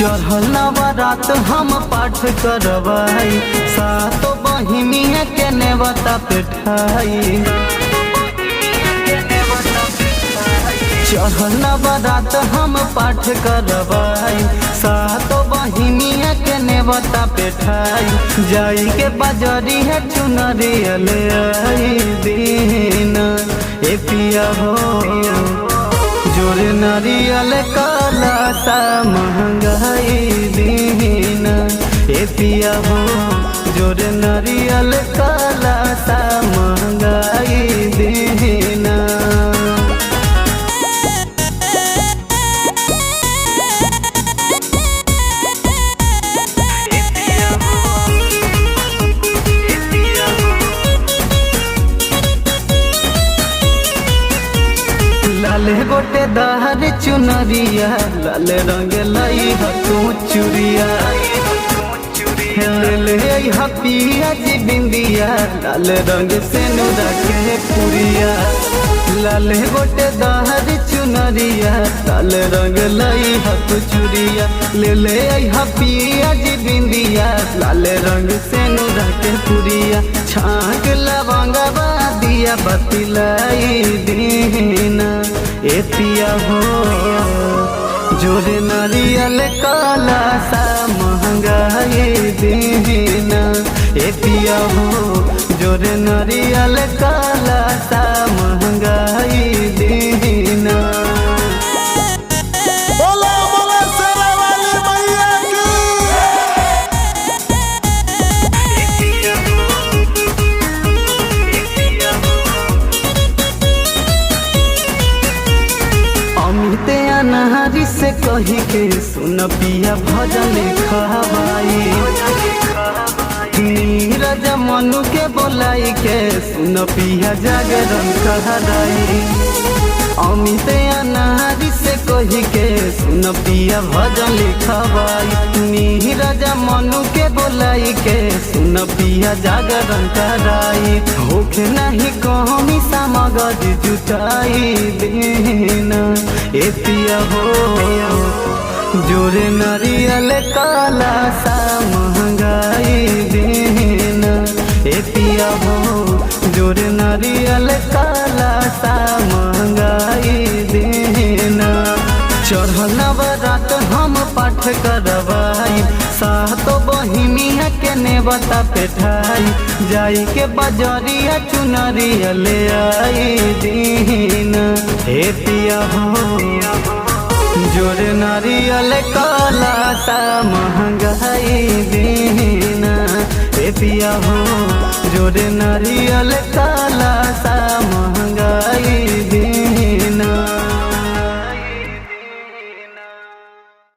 चढ़ल नवरात हम पाठ करवाई, सातो बहिनिया के नेवता पेठाई। चढ़ल नवरात हम पाठ करवाई, सातो बहिनिया के नेवता पेठाई। जाई के बाजारी है चुनरिया ले आई दीन ए पिया हो, जोरे नारियल काला सा महंगाई दीन ए पिया हो, जोरे नारियल काला सा महंगाई दीन। लाले गोटे दहर चुनरिया, लाल रंग लाई हतू चुरिया, ले पिया जी बिंदिया, लाल रंग से नुरा के पुरिया। लाले गोटे दहर चुनरिया, लाल रंग लाई हतू चुरिया, ले पिया जी बिंदिया, लाल रंग से नुरा के पुरिया। छाक लवंगवा दिया बतिलाई दीना ए पिया हो, जोरे नारियल काला सा महंगाई दीना ए पिया हो, जोरे नारियल काला सा महंगाई दीना। बोला बोला शेरा वाली मैया अमित अनहरी से कही के सुन पिया भजन खवाई, नीरज मनु के बोलाई के सुन पिया जागरण कहराई। अमित अनहरी से कही के सुन पिया भजन खवाई, नीरज मनु के बोलाई के सुन पिया जागरण कराई। होखे नहीं कहमी सामग्री जुटाई देना ए पिया हो, जोरे नारियल काला सा महंगाई देना ए पिया हो, जोरे नारियल काला सा महंगाई देना। चढ़ल नवरात हम पाठ करवाई, सातो बहिनिया के नेवता पेठाई। जाई के बाजारिया चुनरिया ले आई दीन हे पिया हो, जोरे नारियल काला सा महंगाई दीना हे पिया हो, जोरे नारियल काला सा महंगाई दीना।